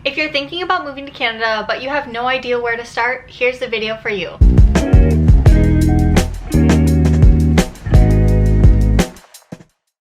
If you're thinking about moving to Canada but you have no idea where to start, here's the video for you.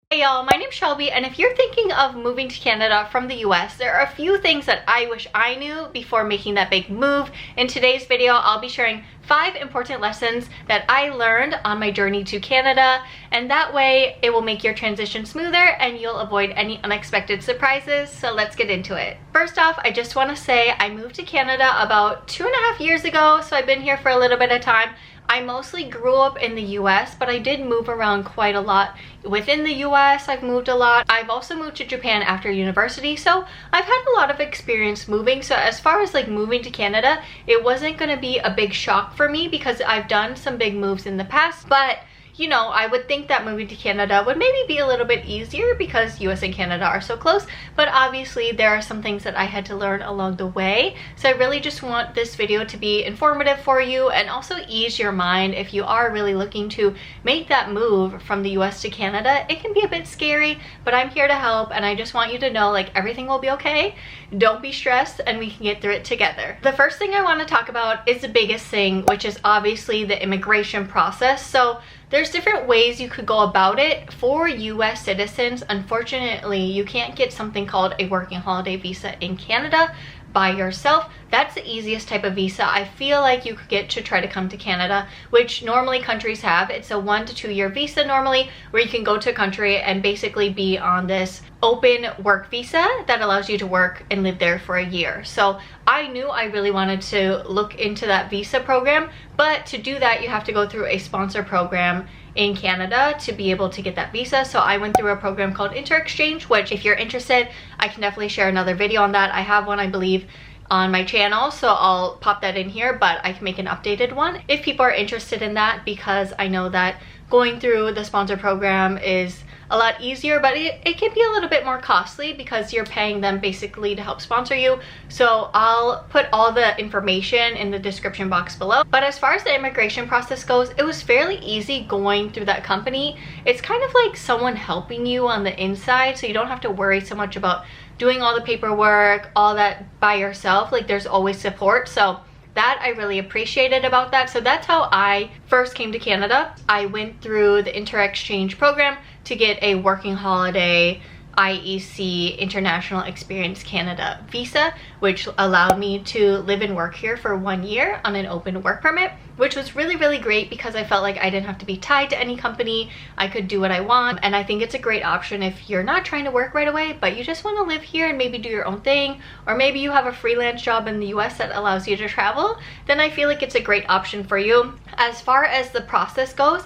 Hey y'all, my name's Shelby, and if you're thinking of moving to Canada from the US, there are a few things that I wish I knew before making that big move. In today's video, I'll be sharing 5 important lessons that I learned on my journey to Canada, and that way it will make your transition smoother and you'll avoid any unexpected surprises. So let's get into it. First off, I just want to say I moved to Canada about 2.5 years ago, so I've been here for a little bit of time. I mostly grew up in the US, but I did move around quite a lot. Within the US, I've moved a lot. I've also moved to Japan after university, so I've had a lot of experience moving. So as far as like moving to Canada, it wasn't going to be a big shock for me because I've done some big moves in the past. But you know, I would think that moving to Canada would maybe be a little bit easier because US and Canada are so close, but obviously there are some things that I had to learn along the way. So I really just want this video to be informative for you and also ease your mind if you are really looking to make that move from the US to Canada. It can be a bit scary, but I'm here to help, and I just want you to know like everything will be okay. Don't be stressed and we can get through it together. The first thing I want to talk about is the biggest thing, which is obviously the immigration process. So there's different ways you could go about it. For US citizens, unfortunately, you can't get something called a working holiday visa in Canada by yourself. That's the easiest type of visa I feel like you could get to try to come to Canada, which normally countries have. It's a 1 to 2 year visa normally, where you can go to a country and basically be on this open work visa that allows you to work and live there for a year. So I knew I really wanted to look into that visa program, but to do that you have to go through a sponsor program in Canada to be able to get that visa. So I went through a program called Inter-Exchange, which if you're interested, I can definitely share another video on that. I have one, I believe, on my channel, so I'll pop that in here, but I can make an updated one if people are interested in that, because I know that going through the sponsor program is a lot easier, but it can be a little bit more costly because you're paying them basically to help sponsor you. So I'll put all the information in the description box below. But as far as the immigration process goes, it was fairly easy going through that company. It's kind of like someone helping you on the inside, so you don't have to worry so much about doing all the paperwork, all that by yourself. Like there's always support. So that I really appreciated about that. So that's how I first came to Canada. I went through the Inter-Exchange program to get a working holiday IEC International Experience Canada visa, which allowed me to live and work here for 1 year on an open work permit, which was really great because I felt like I didn't have to be tied to any company. I could do what I want, and I think it's a great option if you're not trying to work right away but you just want to live here and maybe do your own thing, or maybe you have a freelance job in the US that allows you to travel. Then I feel like it's a great option for you. As far as the process goes,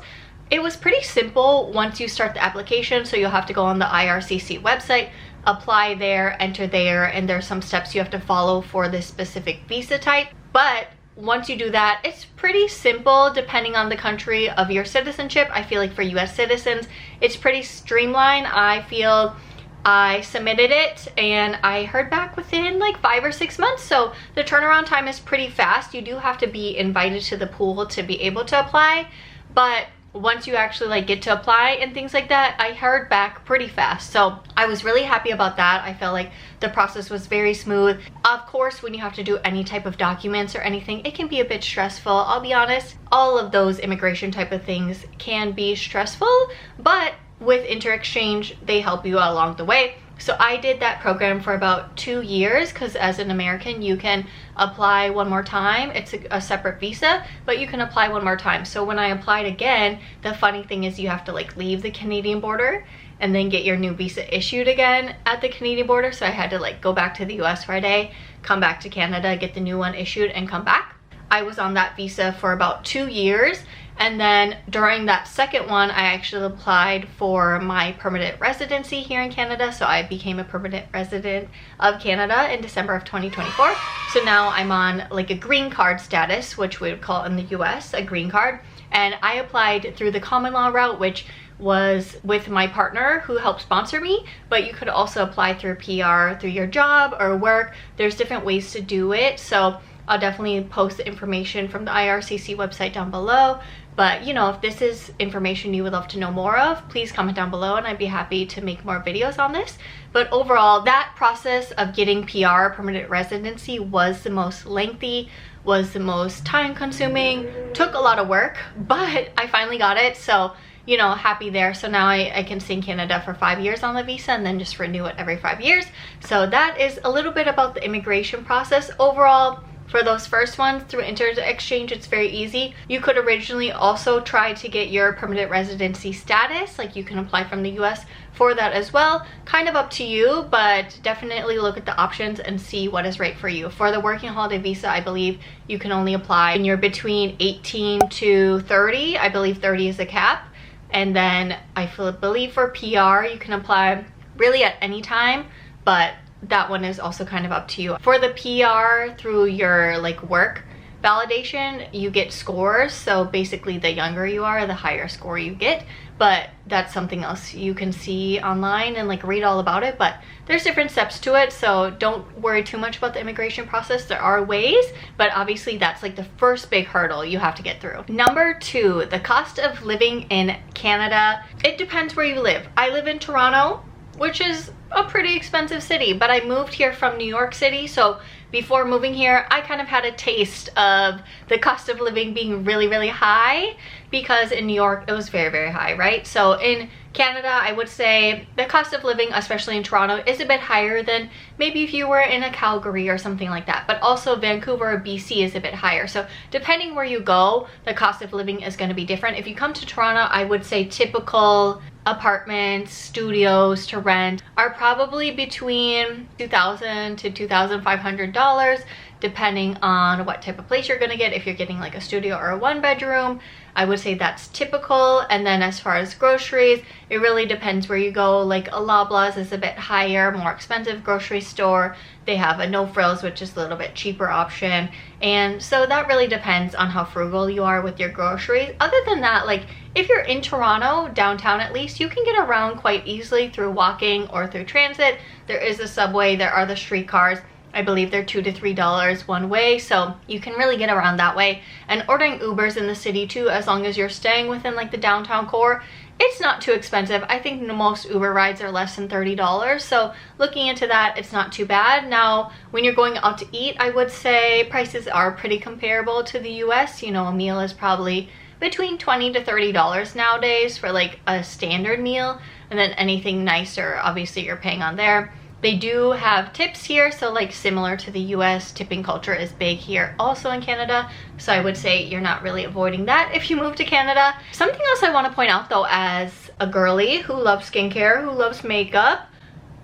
it was pretty simple once you start the application. So you'll have to go on the IRCC website, apply there, enter there, and there's some steps you have to follow for this specific visa type. But once you do that, it's pretty simple depending on the country of your citizenship. I feel like for US citizens, it's pretty streamlined. I feel I submitted it and I heard back within like 5 or 6 months. So the turnaround time is pretty fast. You do have to be invited to the pool to be able to apply, but once you actually like get to apply and things like that, I heard back pretty fast. So I was really happy about that. I felt like the process was very smooth. Of course, when you have to do any type of documents or anything, it can be a bit stressful. I'll be honest, all of those immigration type of things can be stressful, but with Inter-Exchange, they help you along the way. So I did that program for about 2 years because as an American, you can apply one more time. It's a separate visa, but you can apply one more time. So when I applied again, the funny thing is you have to like leave the Canadian border and then get your new visa issued again at the Canadian border. So I had to like go back to the US for a day, come back to Canada, get the new one issued, and come back. I was on that visa for about 2 years. And then during that second one, I actually applied for my permanent residency here in Canada. So I became a permanent resident of Canada in December of 2024. So now I'm on like a green card status, which we would call in the US a green card. And I applied through the common law route, which was with my partner who helped sponsor me, but you could also apply through PR through your job or work. There's different ways to do it. So I'll definitely post the information from the IRCC website down below. But you know, if this is information you would love to know more of, please comment down below and I'd be happy to make more videos on this. But overall, that process of getting PR, permanent residency, was the most lengthy, was the most time consuming, took a lot of work, but I finally got it. So, you know, happy there. So now I can stay in Canada for 5 years on the visa and then just renew it every 5 years. So that is a little bit about the immigration process. Overall, for those first ones through inter-exchange, it's very easy. You could originally also try to get your permanent residency status, like you can apply from the US for that as well. Kind of up to you, but definitely look at the options and see what is right for you. For the working holiday visa, I believe you can only apply when you're between 18 to 30. I believe 30 is the cap. And then I believe for PR, you can apply really at any time, but that one is also kind of up to you. For the PR through your like work validation, you get scores. So basically the younger you are, the higher score you get, but that's something else you can see online and like read all about it. But there's different steps to it, so don't worry too much about the immigration process. There are ways, but obviously that's like the first big hurdle you have to get through. Number 2, the cost of living in Canada. It depends where you live. I live in Toronto, which is a pretty expensive city, but I moved here from New York City, so before moving here I kind of had a taste of the cost of living being really, really high, because in New York it was very, very high, right? So in Canada, I would say the cost of living, especially in Toronto, is a bit higher than maybe if you were in a Calgary or something like that, but also Vancouver or BC is a bit higher. So depending where you go, the cost of living is going to be different. If you come to Toronto, I would say typical apartments, studios to rent are probably between $2,000 to $2,500, depending on what type of place you're gonna get. If you're getting like a studio or a 1-bedroom, I would say that's typical. And then as far as groceries, it really depends where you go. Like a Loblaws is a bit higher, more expensive grocery store. They have a no frills, which is a little bit cheaper option. And so that really depends on how frugal you are with your groceries. Other than that, like if you're in Toronto, downtown at least, you can get around quite easily through walking or through transit. There is a subway, there are the streetcars. I believe they're $2 to $3 one way, so you can really get around that way. And ordering Ubers in the city too, as long as you're staying within like the downtown core, it's not too expensive. I think most Uber rides are less than $30, so looking into that, it's not too bad. Now, when you're going out to eat, I would say prices are pretty comparable to the US. You know, a meal is probably between $20 to $30 nowadays for like a standard meal, and then anything nicer, obviously you're paying on there. They do have tips here, so like similar to the US, tipping culture is big here also in Canada, so I would say you're not really avoiding that if you move to Canada. Something else I want to point out though, as a girly who loves skincare, who loves makeup,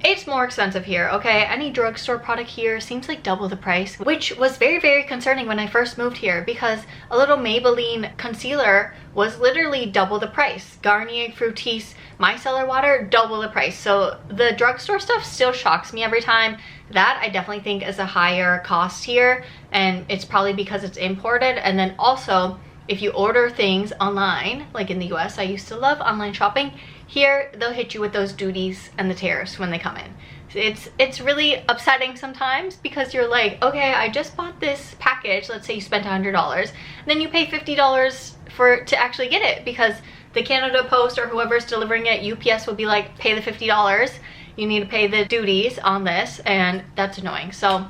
it's more expensive here, okay? Any drugstore product here seems like double the price, which was very, very concerning when I first moved here, because a little Maybelline concealer was literally double the price. Garnier Fructis micellar water, double the price. So the drugstore stuff still shocks me every time. That I definitely think is a higher cost here, and it's probably because it's imported. And then also, if you order things online, like in the US, I used to love online shopping. Here, they'll hit you with those duties and the tariffs when they come in. It's really upsetting sometimes, because you're like, okay, I just bought this package. Let's say you spent $100, then you pay $50 to actually get it, because the Canada Post or whoever's delivering it, UPS will be like, pay the $50. You need to pay the duties on this, and that's annoying. So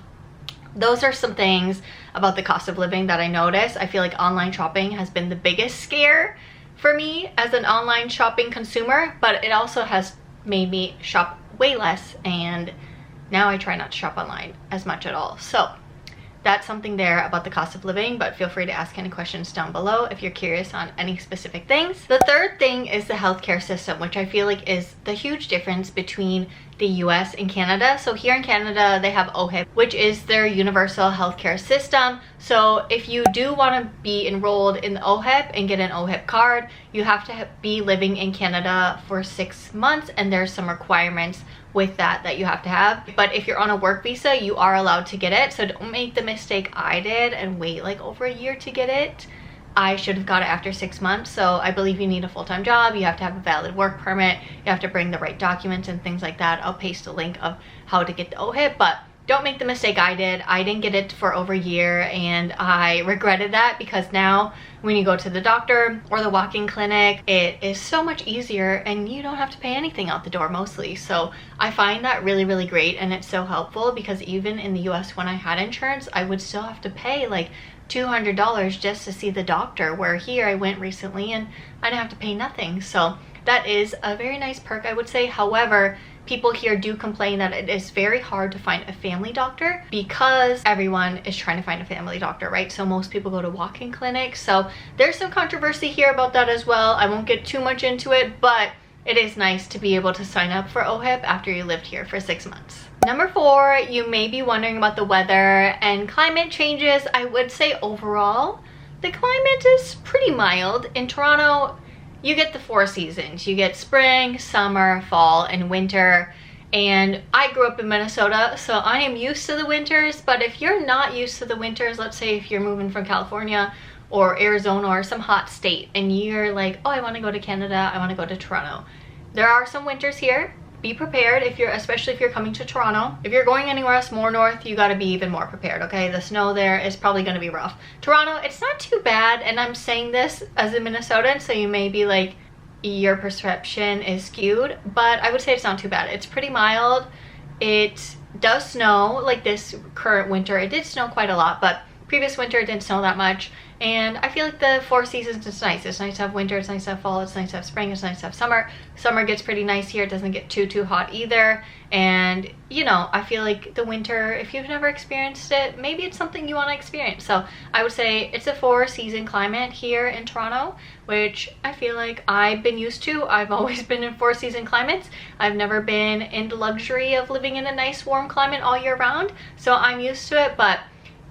those are some things about the cost of living that I noticed. I feel like online shopping has been the biggest scare for me as an online shopping consumer, but it also has made me shop way less, and now I try not to shop online as much at all. So that's something there about the cost of living, but feel free to ask any questions down below if you're curious on any specific things. The third thing is the healthcare system, which I feel like is the huge difference between the US and Canada. So here in Canada, they have OHIP, which is their universal healthcare system. So if you do want to be enrolled in the OHIP and get an OHIP card, you have to be living in Canada for 6 months, and there's some requirements with that you have to have. But if you're on a work visa, you are allowed to get it. So don't make the mistake I did and wait like over a year to get it. I should have got it after 6 months. So I believe you need a full-time job, you have to have a valid work permit, you have to bring the right documents and things like that. I'll paste a link of how to get the OHIP, but don't make the mistake I did. I didn't get it for over a year, and I regretted that, because now when you go to the doctor or the walk-in clinic, it is so much easier and you don't have to pay anything out the door mostly. So I find that really, really great, and it's so helpful, because even in the US when I had insurance, I would still have to pay like $200 just to see the doctor, where here I went recently and I didn't have to pay nothing. So that is a very nice perk, I would say. However, people here do complain that it is very hard to find a family doctor, because everyone is trying to find a family doctor, right? So most people go to walk-in clinics. So there's some controversy here about that as well. I won't get too much into it, but it is nice to be able to sign up for OHIP after you lived here for 6 months. Number 4, you may be wondering about the weather and climate changes. I would say overall, the climate is pretty mild. In Toronto, you get the 4 seasons. You get spring, summer, fall, and winter. And I grew up in Minnesota, so I am used to the winters. But if you're not used to the winters, let's say if you're moving from California or Arizona or some hot state, and you're like, oh, I want to go to Canada, I want to go to Toronto. There are some winters here. Be prepared, especially if you're coming to Toronto. If you're going anywhere else more north, you got to be even more prepared, okay? The snow there is probably going to be rough. Toronto, it's not too bad, and I'm saying this as a Minnesotan, so you may be like, your perception is skewed, but I would say it's not too bad. It's pretty mild. It does snow, like this current winter. It did snow quite a lot, but previous winter it didn't snow that much. And I feel like the 4 seasons is nice. It's nice to have winter, it's nice to have fall, it's nice to have spring, it's nice to have summer. Summer gets pretty nice here. It doesn't get too hot either. And you know, I feel like the winter, if you've never experienced it, maybe it's something you want to experience. So I would say it's a 4-season climate here in Toronto, which I feel like I've been used to. I've always been in 4-season climates. I've never been in the luxury of living in a nice warm climate all year round, so I'm used to it. But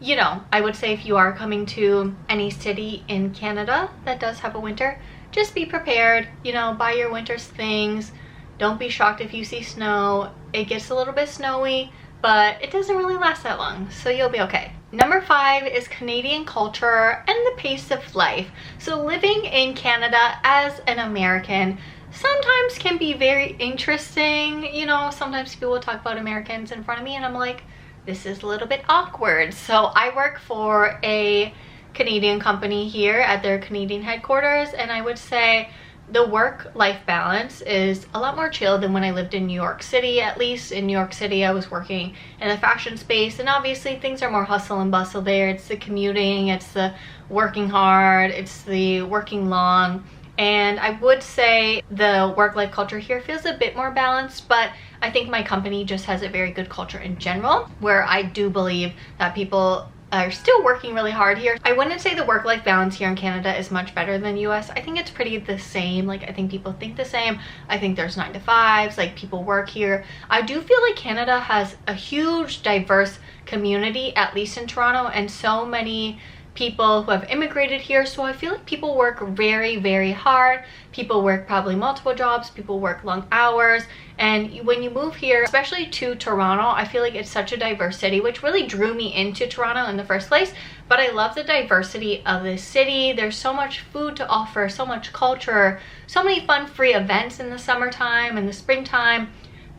you know, I would say if you are coming to any city in Canada that does have a winter, just be prepared. You know, buy your winter's things. Don't be shocked if you see snow. It gets a little bit snowy, but it doesn't really last that long, so you'll be okay. Number 5 is Canadian culture and the pace of life. So living in Canada as an American sometimes can be very interesting. You know, sometimes people will talk about Americans in front of me and I'm like, this is a little bit awkward. So I work for a Canadian company here at their Canadian headquarters, and I would say the work-life balance is a lot more chill than when I lived in New York City. At least in New York City, I was working in the fashion space, and obviously things are more hustle and bustle there. It's the commuting, it's the working hard, it's the working long. And I would say the work-life culture here feels a bit more balanced, but I think my company just has a very good culture in general, where I do believe that people are still working really hard here. I wouldn't say the work-life balance here in Canada is much better than US. I think it's pretty the same. Like, I think people think the same. I think there's 9 to 5s, like people work here. I do feel like Canada has a huge diverse community, at least in Toronto, and so many people who have immigrated here. So I feel like people work very, very hard. People work probably multiple jobs. People work long hours. And when you move here, especially to Toronto, I feel like it's such a diverse city, which really drew me into Toronto in the first place. But I love the diversity of the city. There's so much food to offer, so much culture, so many fun free events in the summertime and the springtime,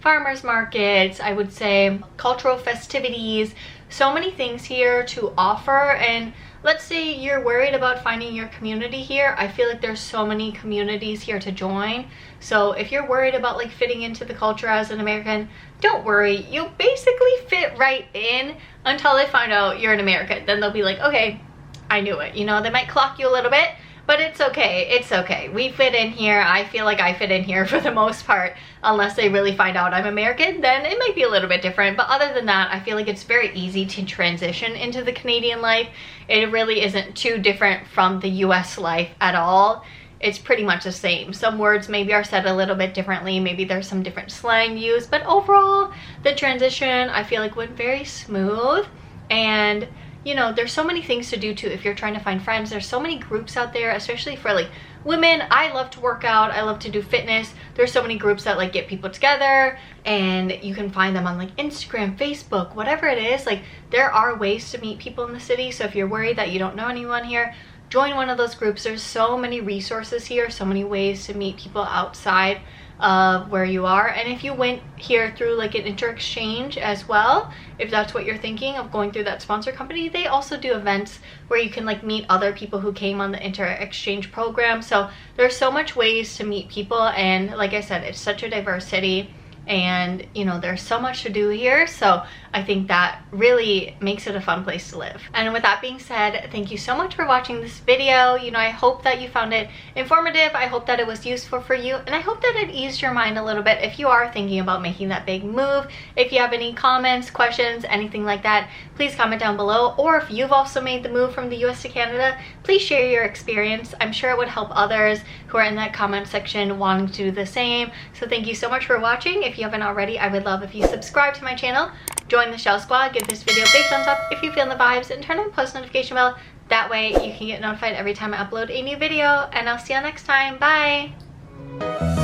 farmers markets, I would say cultural festivities, so many things here to offer. And let's say you're worried about finding your community here, I feel like there's so many communities here to join. So if you're worried about like fitting into the culture as an American, don't worry, you'll basically fit right in until they find out you're an American. Then they'll be like, okay, I knew it. You know, they might clock you a little bit, but it's okay. It's okay. We fit in here. I feel like I fit in here for the most part, unless they really find out I'm American, then it might be a little bit different. But other than that, I feel like it's very easy to transition into the Canadian life. It really isn't too different from the US life at all. It's pretty much the same. Some words maybe are said a little bit differently. Maybe there's some different slang used, but overall, the transition I feel like went very smooth. And you know, there's so many things to do too if you're trying to find friends. There's so many groups out there, especially for like women. I love to work out, I love to do fitness. There's so many groups that like get people together, and you can find them on like Instagram, Facebook, whatever it is. Like, there are ways to meet people in the city. So if you're worried that you don't know anyone here, join one of those groups. There's so many resources here, so many ways to meet people outside of where you are. And if you went here through like an inter-exchange as well, if that's what you're thinking of going through that sponsor company, they also do events where you can like meet other people who came on the inter-exchange program. So there's so much ways to meet people, and like I said, it's such a diverse city, and you know, there's so much to do here, so I think that really makes it a fun place to live. And with that being said, thank you so much for watching this video. You know, I hope that you found it informative, I hope that it was useful for you, and I hope that it eased your mind a little bit if you are thinking about making that big move. If you have any comments, questions, anything like that, please comment down below. Or if you've also made the move from the US to Canada, please share your experience. I'm sure it would help others who are in that comment section wanting to do the same. So thank you so much for watching. If you haven't already, I would love if you subscribe to my channel, join the Shell Squad, give this video a big thumbs up if you feel the vibes, and turn on post notification bell. That way you can get notified every time I upload a new video, and I'll see you next time. Bye!